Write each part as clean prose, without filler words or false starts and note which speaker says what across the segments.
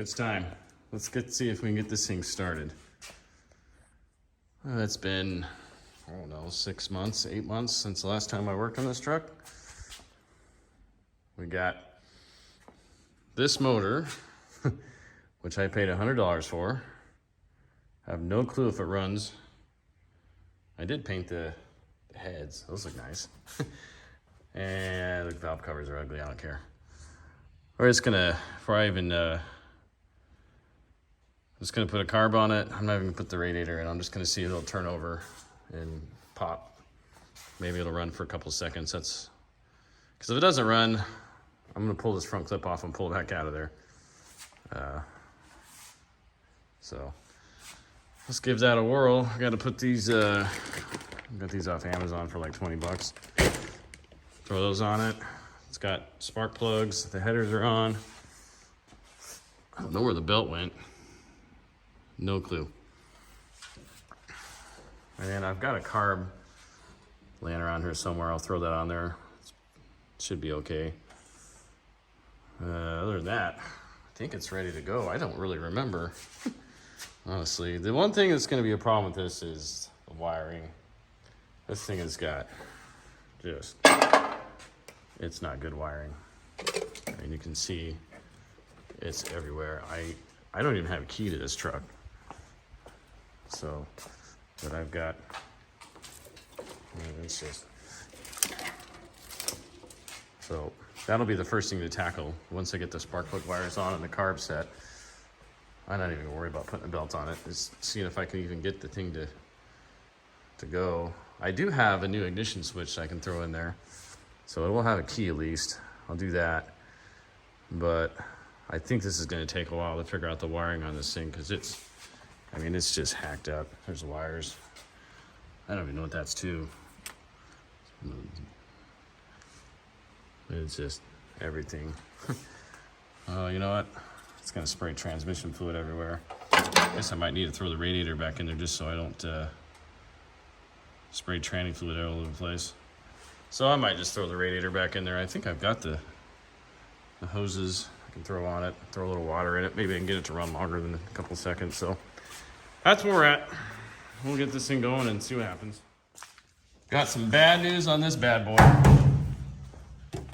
Speaker 1: It's time. Let's see if we can get this thing started. It's been, I don't know, 6 months, 8 months since the last time I worked on this truck. We got this motor, which I paid $100 for. I have no clue if it runs. I did paint the heads. Those look nice. And the valve covers are ugly. I don't care. We're just gonna, before I even, just gonna put a carb on it. I'm not even gonna put the radiator in. I'm just gonna see if it'll turn over and pop. Maybe it'll run for a couple seconds. That's, because if it doesn't run, I'm gonna pull this front clip off and pull it back out of there. So let's give that a whirl. I gotta put these, I got these off Amazon for like 20 bucks. Throw those on it. It's got spark plugs. The headers are on. I don't know where the belt went. No clue. And I've got a carb laying around here somewhere. I'll throw that on there. It should be okay. Other than that, I think it's ready to go. I don't really remember, honestly. The one thing that's going to be a problem with this is the wiring. This thing has got just, it's not good wiring. And you can see it's everywhere. I don't even have a key to this truck. So, but I've got, it's just, so that'll be the first thing to tackle. Once I get the spark plug wires on and the carb set, I'm not even gonna worry about putting a belt on it. Just seeing if I can even get the thing to go. I do have a new ignition switch I can throw in there. So it will have a key at least. I'll do that. But I think this is gonna take a while to figure out the wiring on this thing because it's, I mean, it's just hacked up. There's wires. I don't even know what that's to. It's just everything. Oh, you know what? It's gonna spray transmission fluid everywhere. I guess I might need to throw the radiator back in there just so I don't spray tranny fluid all over the place. So I might just throw the radiator back in there. I think I've got the hoses I can throw on it, throw a little water in it. Maybe I can get it to run longer than a couple seconds. So that's where we're at. We'll get this thing going and see what happens. Got some bad news on this bad boy.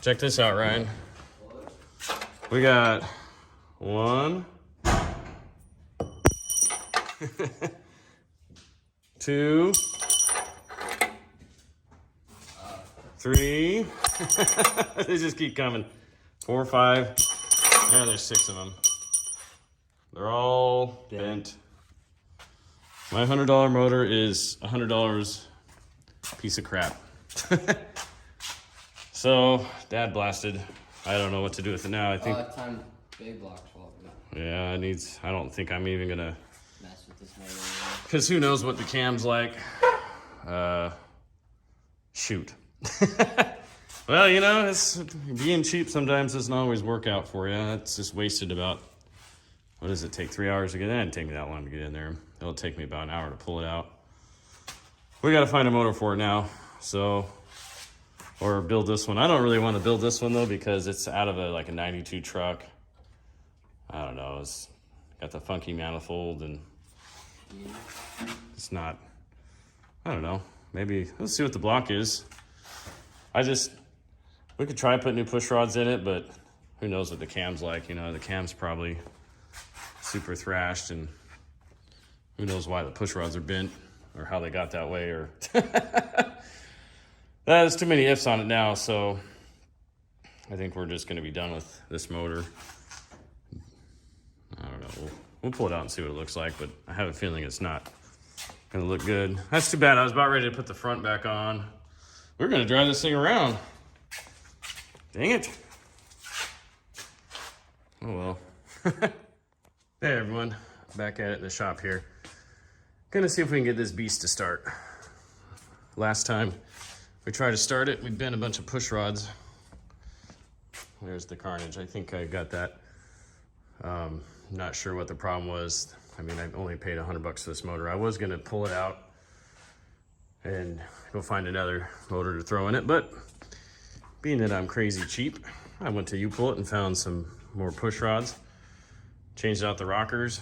Speaker 1: Check this out, Ryan. We got 1, 2, 3. They just keep coming. 4, 5. Yeah, there's 6 of them. They're all bent. My $100 motor is $100 piece of crap. So, Dad blasted. I don't know what to do with it now. I think.
Speaker 2: Time big blocks fall.
Speaker 1: Yeah, it needs. I don't think I'm even gonna
Speaker 2: Mess with this motor.
Speaker 1: Because who knows what the cam's like. Shoot. Well, you know, it's being cheap sometimes doesn't always work out for you. It's just wasted about, what does it take, 3 hours to get in? It didn't take me that long to get in there. It'll take me about an hour to pull it out. We got to find a motor for it now. So, or build this one. I don't really want to build this one though because it's out of like a 92 truck. I don't know. It's got the funky manifold and it's not, I don't know. Maybe, let's see what the block is. We could try putting new push rods in it, but who knows what the cam's like. You know, the cam's probably super thrashed and who knows why the push rods are bent or how they got that way or there's too many ifs on it now. So I think we're just going to be done with this motor. I don't know. We'll pull it out and see what it looks like, but I have a feeling it's not going to look good. That's too bad. I was about ready to put the front back on. We're going to drive this thing around. Dang it. Oh well. Hey everyone, back at it in the shop here. Gonna see if we can get this beast to start. Last time we tried to start it, we bent a bunch of push rods. There's the carnage. I think I got that. Not sure what the problem was. I mean, I only paid $100 for this motor. I was gonna pull it out and go find another motor to throw in it, but being that I'm crazy cheap, I went to U-Pull It and found some more push rods. Changed out the rockers.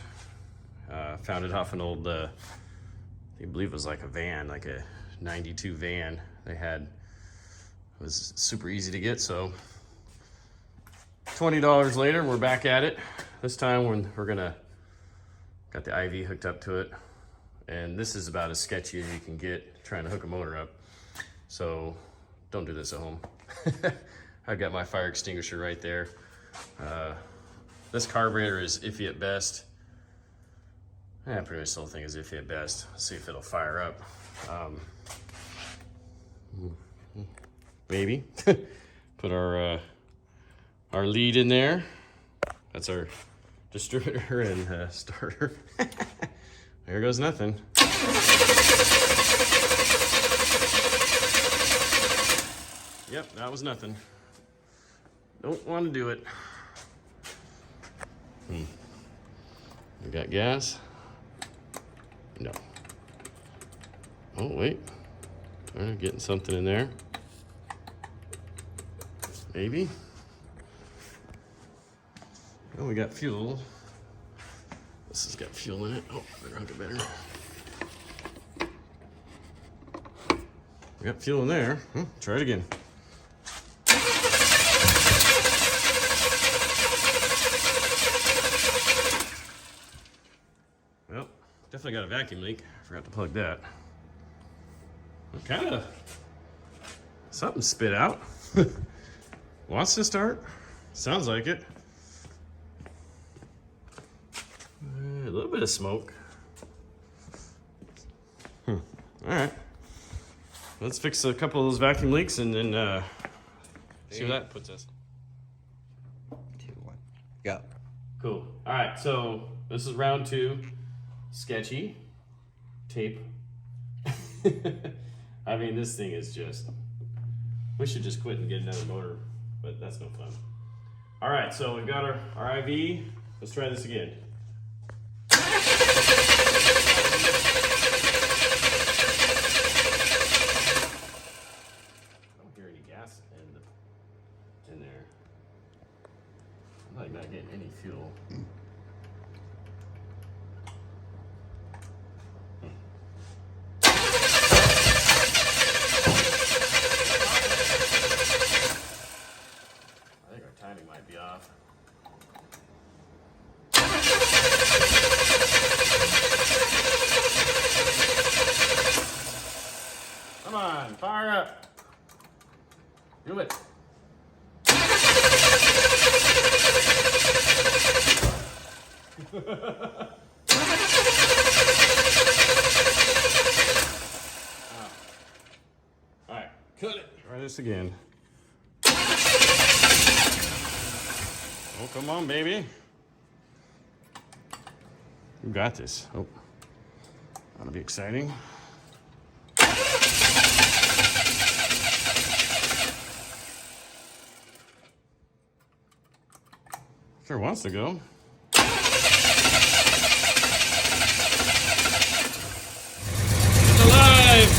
Speaker 1: Found it off an old, I believe it was like a van, like a 92 van they had. It was super easy to get, so $20 later, we're back at it. This time we're gonna, got the IV hooked up to it. And this is about as sketchy as you can get trying to hook a motor up. So don't do this at home. I've got my fire extinguisher right there. This carburetor is iffy at best. Pretty much the whole thing is iffy at best. Let's see if it'll fire up. Maybe. Put our lead in there. That's our distributor and starter. There goes nothing. Yep, that was nothing. Don't want to do it. We got gas? No. Oh, wait. I'm getting something in there. Maybe. Oh, we got fuel. This has got fuel in it. Oh, better hook it better. We got fuel in there. Try it again. Well, definitely got a vacuum leak. Forgot to plug that. Kind of something spit out. Wants to start? Sounds like it. A little bit of smoke. All right. Let's fix a couple of those vacuum leaks and then see where that puts us.
Speaker 3: 2, 1. Go.
Speaker 1: Cool. All right, so this is round 2. Sketchy. Tape. I mean, this thing is just... We should just quit and get another motor, but that's no fun. All right, so we've got our IV. Let's try this again. I don't hear any gas in there. I'm like not getting any fuel. I think our timing might be off. Come on, fire up. Do it. All right, cut it. Try this again. Oh, come on, baby. You got this. Oh, that'll be exciting. Sure wants to go. It's alive!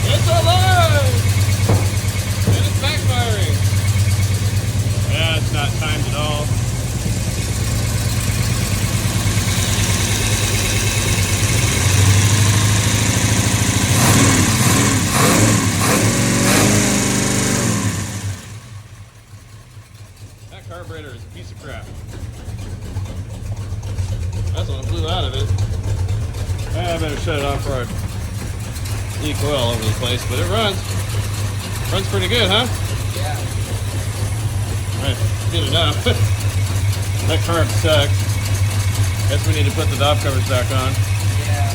Speaker 1: It's alive! And it's backfiring. Yeah, it's not timed at all. That carburetor is a piece of crap. That's what blew out of it. I better shut it off before I leak oil all over the place, but it runs. Runs pretty good, huh?
Speaker 2: Yeah.
Speaker 1: Alright, good enough. That carb sucks. Guess we need to put the valve covers back on.
Speaker 2: Yeah.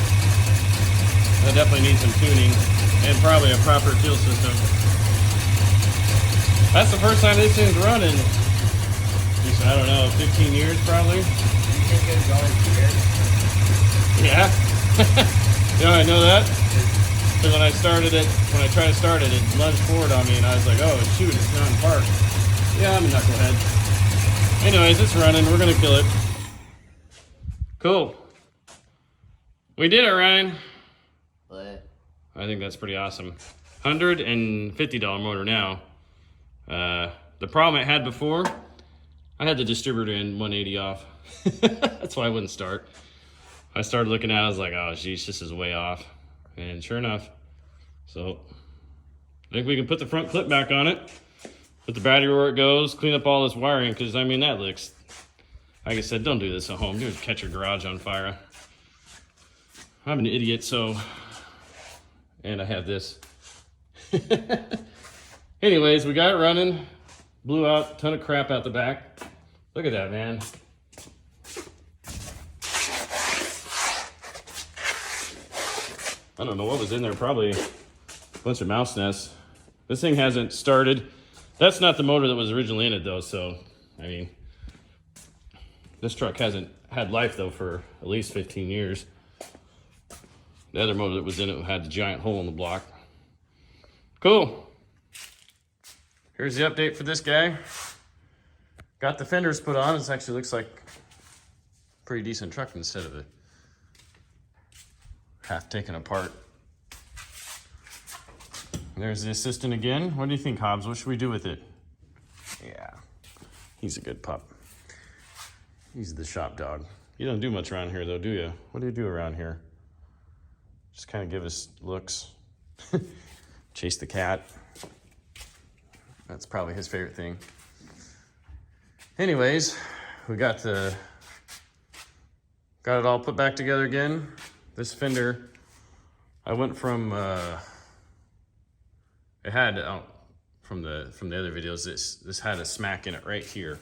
Speaker 1: That definitely needs some tuning and probably a proper fuel system. That's the first time this thing's running. I don't know, 15 years probably.
Speaker 2: You think it's going here?
Speaker 1: Yeah. You know, I know that. Because when I tried to start it, it lunged forward on me and I was like, oh shoot, it's not in park. Yeah, I'm a knucklehead. Anyways, it's running. We're going to kill it. Cool. We did it, Ryan.
Speaker 2: What?
Speaker 1: I think that's pretty awesome. $150 motor now. the problem it had before, I had the distributor in 180 off. That's why I wouldn't start. I started looking at it, I was like, oh geez, this is way off. And sure enough, so I think we can put the front clip back on it, put the battery where it goes, clean up all this wiring, because I mean, that looks, like I said, don't do this at home. Don't catch your garage on fire. I'm an idiot, so, and I have this. Anyways, we got it running, blew out a ton of crap out the back. Look at that, man. I don't know what was in there, probably a bunch of mouse nests. This thing hasn't started. That's not the motor that was originally in it though, so, I mean, this truck hasn't had life though for at least 15 years. The other motor that was in it had the giant hole in the block. Cool. Here's the update for this guy. Got the fenders put on. This actually looks like a pretty decent truck instead of a half taken apart. There's the assistant again. What do you think, Hobbs? What should we do with it? Yeah, he's a good pup. He's the shop dog. You don't do much around here though, do you? What do you do around here? Just kind of give us looks. Chase the cat. That's probably his favorite thing. Anyways, we got it all put back together again. This fender, I went from it had from the other videos. This had a smack in it right here,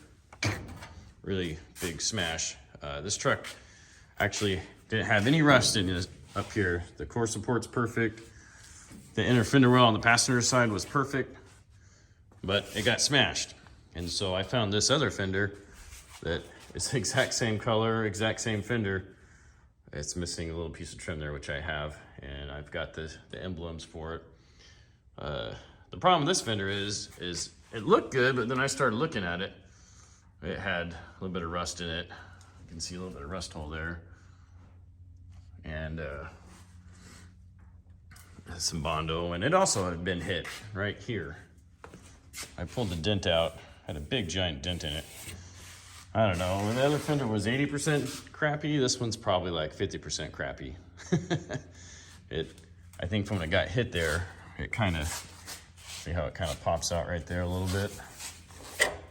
Speaker 1: really big smash. This truck actually didn't have any rust in it up here. The core support's perfect. The inner fender well on the passenger side was perfect, but it got smashed. And so I found this other fender that is the exact same color, exact same fender. It's missing a little piece of trim there, which I have, and I've got the emblems for it. The problem with this fender is it looked good, but then I started looking at it. It had a little bit of rust in it. You can see a little bit of rust hole there. And some Bondo, and it also had been hit right here. I pulled the dent out, had a big giant dent in it. I don't know, when the other fender was 80% crappy, this one's probably like 50% crappy. I think from when it got hit there, it kind of, see how it kind of pops out right there a little bit?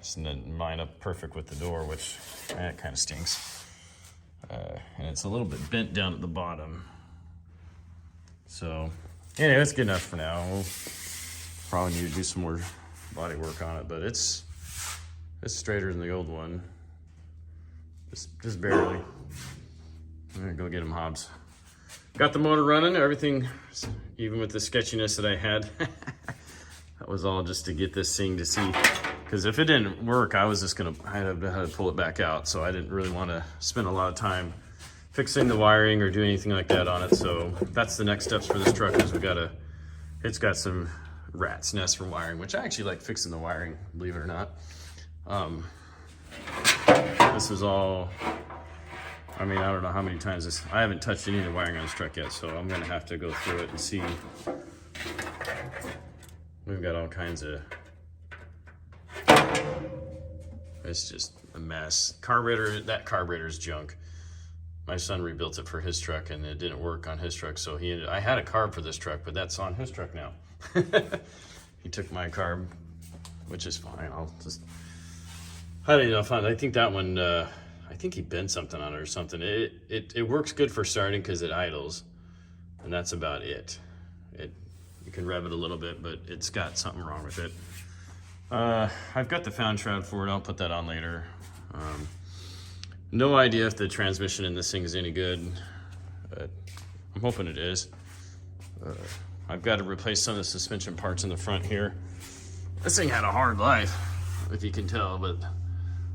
Speaker 1: Just didn't line up perfect with the door, which that kind of stinks. And it's a little bit bent down at the bottom. So, anyway, that's good enough for now. We'll probably need to do some more body work on it, but it's straighter than the old one. Just barely. I'm gonna go get him, Hobbs. Got the motor running, everything, even with the sketchiness that I had. That was all just to get this thing to see. Because if it didn't work, I was just gonna, I had to pull it back out. So I didn't really want to spend a lot of time fixing the wiring or doing anything like that on it. So that's the next steps for this truck, is it's got some rat's nest for wiring, which I actually like fixing the wiring, believe it or not. This is all, I mean, I don't know how many times I haven't touched any of the wiring on this truck yet, so I'm gonna have to go through it and see. We've got all kinds of, it's just a mess. Carburetor, that carburetor's junk. My son rebuilt it for his truck and it didn't work on his truck, so I had a carb for this truck, but that's on his truck now. He took my carb, which is fine. I don't know, I think that one, I think he bent something on it or something. It works good for starting because it idles, and that's about it. You can rev it a little bit, but it's got something wrong with it. I've got the fan shroud for it. I'll put that on later. No idea if the transmission in this thing is any good, but I'm hoping it is. I've got to replace some of the suspension parts in the front here. This thing had a hard life, if you can tell, but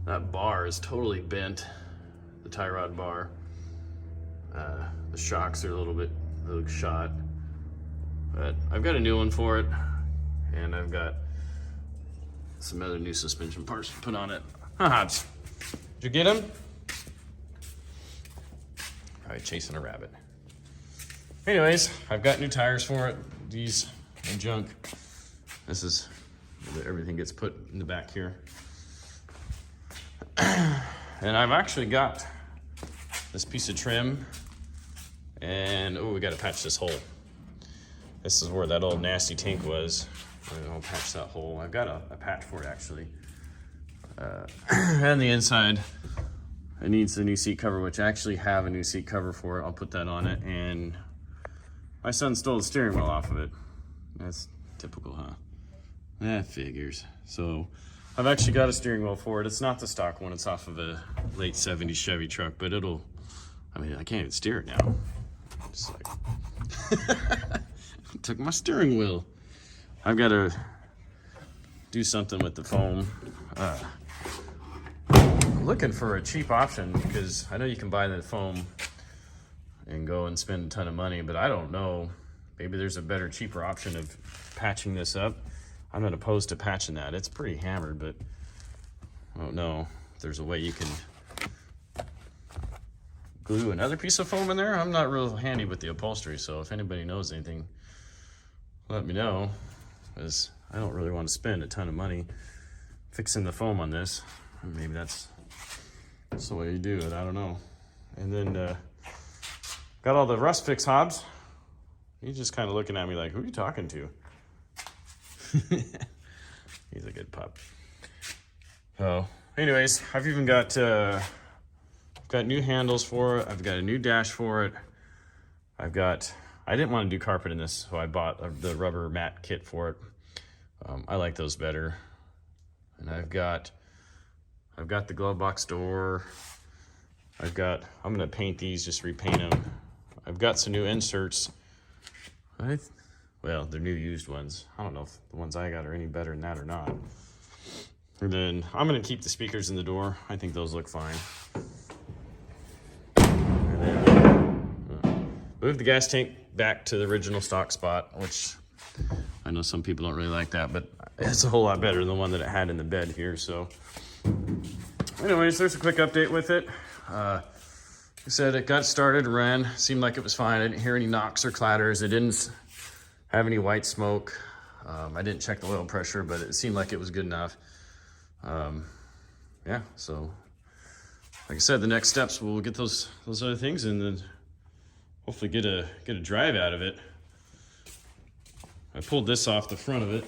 Speaker 1: that bar is totally bent, the tie rod bar. The shocks are a little shot, but I've got a new one for it, and I've got some other new suspension parts to put on it. Hobbs, did you get him? Probably chasing a rabbit. Anyways, I've got new tires for it. These are junk. This is Everything gets put in the back here. And I've actually got this piece of trim, and oh, we got to patch this hole. This is where that old nasty tank was. I'll patch that hole. I've got a patch for it actually. And the inside, it needs a new seat cover, which I actually have a new seat cover for it. I'll put that on it. And my son stole the steering wheel off of it. That's typical, huh? That figures. So I've actually got a steering wheel for it. It's not the stock one. It's off of a late 70s Chevy truck, but it'll, I mean, I can't even steer it now. It's like, took my steering wheel. I've got to do something with the foam. I'm looking for a cheap option because I know you can buy the foam and go and spend a ton of money, but I don't know. Maybe there's a better, cheaper option of patching this up. I'm not opposed to patching that. It's pretty hammered, but I don't know if there's a way you can glue another piece of foam in there. I'm not real handy with the upholstery, so if anybody knows anything, let me know, because I don't really want to spend a ton of money fixing the foam on this. Maybe that's the way you do it, I don't know. And then got all the rust fix hobs. He's just kind of looking at me like, who are you talking to? He's a good pup. So anyways, I've even got new handles for it. I've got a new dash for it. I didn't want to do carpet in this, so I bought the rubber mat kit for it. I like those better. And I've got the glove box door. I'm gonna paint these, just repaint them. I've got some new inserts. Well, they're new used ones. I don't know if the ones I got are any better than that or not. And then I'm gonna keep the speakers in the door. I think those look fine. And then move the gas tank back to the original stock spot, which I know some people don't really like that, but it's a whole lot better than the one that it had in the bed here. So anyways, there's a quick update with it. Like I said, it got started, ran, seemed like it was fine. I didn't hear any knocks or clatters. It didn't have any white smoke. I didn't check the oil pressure, but it seemed like it was good enough. Yeah, so like I said, the next steps, we'll get those other things and then hopefully get a drive out of it. I pulled this off the front of it.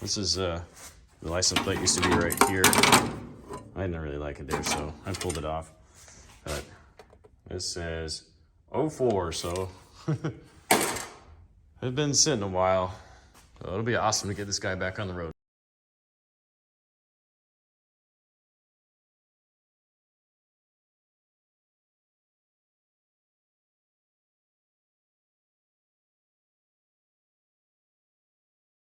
Speaker 1: This is the license plate used to be right here. I didn't really like it there, so I pulled it off. But this says 04, so it's been sitting a while. So it'll be awesome to get this guy back on the road.